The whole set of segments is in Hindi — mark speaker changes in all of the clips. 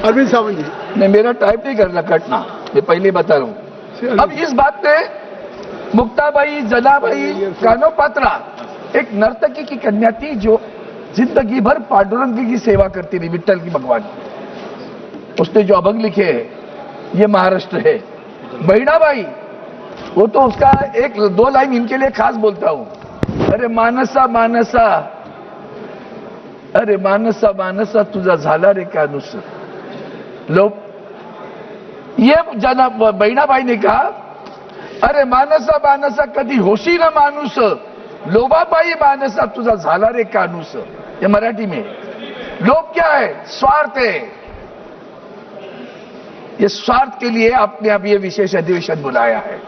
Speaker 1: अरविंद सावंत जी।
Speaker 2: नहीं, मेरा टाइप नहीं करना कटना, ये पहले बता रहा हूँ। अब इस बात पे मुक्ताबाई, जनाबाई, कानोपात्रा एक नर्तकी की कन्या थी जो जिंदगी भर पांडुरंग की सेवा करती रही, विट्ठल की, भगवान की। उसने जो अभंग लिखे हैं ये महाराष्ट्र है। बहिणाबाई, वो तो उसका एक दो लाइन इनके लिए खास बोलता हूं। अरे मानसा मानसा, अरे मानसा मानसा तुझा झाला रे का नुसर। लो, ये जना बहिणाबाई ने कहा, अरे मानसा मानसा कधी होशी ना माणूस, लोभाबाई मानसा तुझा झाला रे कानूस। ये मराठी में। लोभ क्या है? स्वार्थ है। ये स्वार्थ के लिए आपने अब ये विशेष अधिवेशन बुलाया है।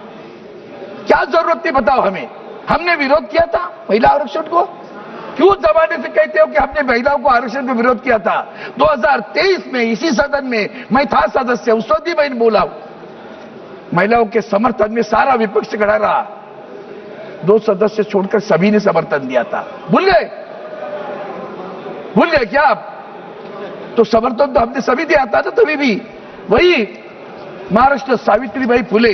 Speaker 2: क्या जरूरत थी बताओ हमें? हमने विरोध किया था महिला आरक्षण को? क्यों जमाने से कहते हो कि हमने महिलाओं को आरक्षण में विरोध किया था? 2023 में इसी सदन में मैं था सदस्य, उस वक्त भी मैंने बोला, महिलाओं के समर्थन में सारा विपक्ष खड़ा रहा। 2 सदस्य छोड़कर सभी ने समर्थन दिया था। भूल गए? भूल गए क्या आप? तो समर्थन तो हमने सभी दिया था ना तभी भी। वही महाराष्ट्र सावित्रीबाई फुले,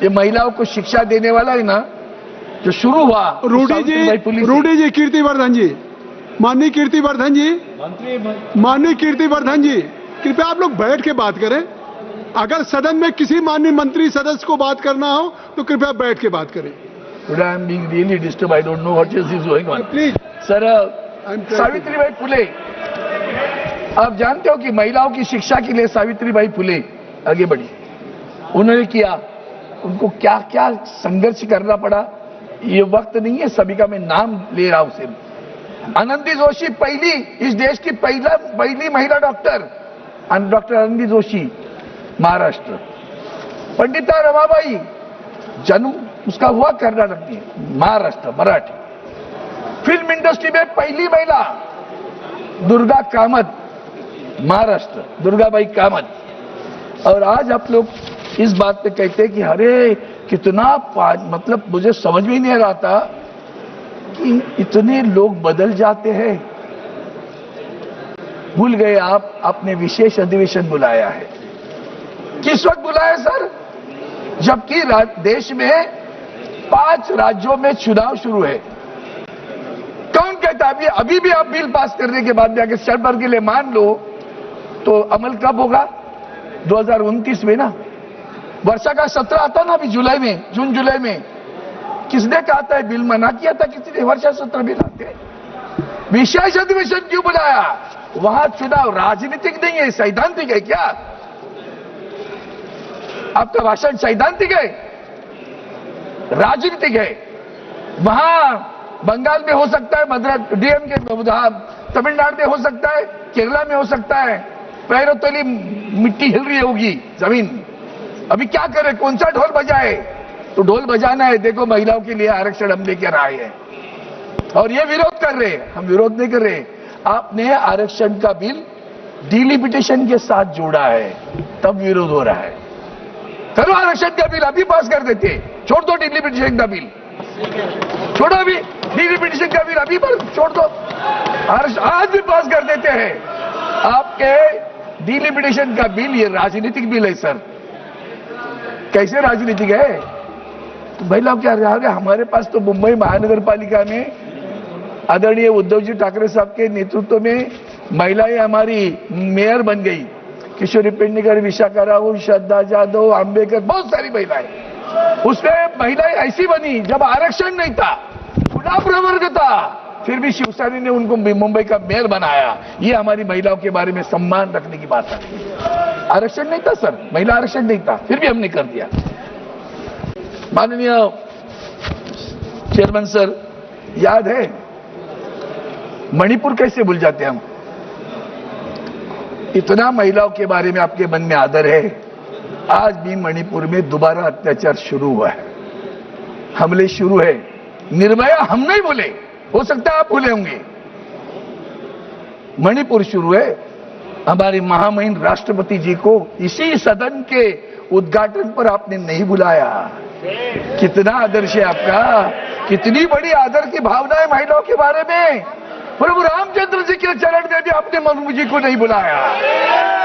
Speaker 2: ये महिलाओं को शिक्षा देने वाला है ना, जो शुरू हुआ।
Speaker 1: रूडी जी, कीर्तिवर्धन जी, माननीय कीर्तिवर्धन जी, माननीय कीर्तिवर्धन जी, कृपया आप लोग बैठ के बात करें। अगर सदन में किसी माननीय मंत्री सदस्य को बात करना हो तो कृपया बैठ के बात करें।
Speaker 2: I am being really disturbed. I don't know what is going on.
Speaker 1: Please.
Speaker 2: Sir, Savitribai Phule, आप जानते हो कि महिलाओं की शिक्षा के लिए सावित्रीबाई फुले आगे बढ़ी। उन्होंने किया, उनको क्या क्या संघर्ष करना पड़ा, ये वक्त नहीं है सभी का मैं नाम ले रहा हूं सिर्फ। आनंदी जोशी, पहली इस देश की पहली महिला डॉक्टर, डॉक्टर आनंदी जोशी, महाराष्ट्र। पंडिता रमाबाई, जन्म उसका हुआ कर्नाटक में, महाराष्ट्र, मराठी। फिल्म इंडस्ट्री में पहली महिला दुर्गा कामत, महाराष्ट्र, दुर्गाबाई कामत। और आज आप लोग इस बात पे कहते हैं कि अरे कितना मतलब मुझे समझ में नहीं आ रहा था कि इतने लोग बदल जाते हैं। भूल गए आप, आपने विशेष अधिवेशन बुलाया है। किस वक्त बुलाया सर? जबकि देश में 5 राज्यों में चुनाव शुरू है। कौन कहता है अभी भी आप बिल पास करने के बाद अगर क्षण भर के लिए मान लो तो अमल कब होगा? 2029 में ना। वर्षा का 17 आता ना अभी जुलाई में, जून जुलाई में। किसने कहा था बिल मना किया था किसी ने? वर्षा 17 बिल आते। विशेष अधिवेशन क्यों बुलाया? वहां चुनाव राजनीतिक नहीं है, सैद्धांतिक है क्या? आपका भाषण सैद्धांतिक है, राजनीतिक है। वहां बंगाल में हो सकता है, मद्रास डीएम के, तमिलनाडु में हो सकता है, केरला में हो सकता है, पैरों तली मिट्टी हिल रही होगी, जमीन। अभी क्या करे? कौन सा ढोल बजाए? तो ढोल बजाना है। देखो महिलाओं के लिए आरक्षण हम लेकर आए हैं और ये विरोध कर रहे हैं। हम विरोध नहीं कर रहे। आपने आरक्षण का बिल डिलिमिटेशन के साथ जोड़ा है, तब विरोध हो रहा है। करो आरक्षण का बिल, अभी पास कर देते। छोड़ दो डिलिमिटेशन का बिल, छोड़ो अभी डिलिमिटेशन का बिल, अभी छोड़ दो। आज भी पास कर देते हैं। आपके डिलिमिटेशन का बिल ये राजनीतिक बिल है सर। कैसे राजनीतिक है? तो महिलाओं क्या रहा है? हमारे पास तो मुंबई महानगर पालिका में आदरणीय उद्धव जी ठाकरे साहब के नेतृत्व में महिलाएं हमारी मेयर बन गई। किशोरी पेडणेकर, विशाखा राहुल, श्रद्धा जाधव, आंबेडकर, बहुत सारी महिलाएं। उसमें महिलाएं ऐसी बनी जब आरक्षण नहीं था, खुला प्रवर्ग था, फिर भी शिवसेना ने उनको मुंबई का मेयर बनाया। ये हमारी महिलाओं के बारे में सम्मान रखने की बात है। आरक्षण नहीं था सर, महिला आरक्षण नहीं था, फिर भी हमने कर दिया। माननीय चेयरमैन सर, याद है मणिपुर कैसे भूल जाते हम? इतना महिलाओं के बारे में आपके मन में आदर है। आज भी मणिपुर में दोबारा अत्याचार शुरू हुआ है, हमले शुरू है। निर्भया हम नहीं भूले, हो सकता है आप भूले होंगे। मणिपुर शुरू है। हमारे महामहिम राष्ट्रपति जी को इसी सदन के उद्घाटन पर आपने नहीं बुलाया। कितना आदर्श है आपका, कितनी बड़ी आदर की भावना है महिलाओं के बारे में। प्रभु रामचंद्र जी के चरण में भी आपने मुझे को नहीं बुलाया।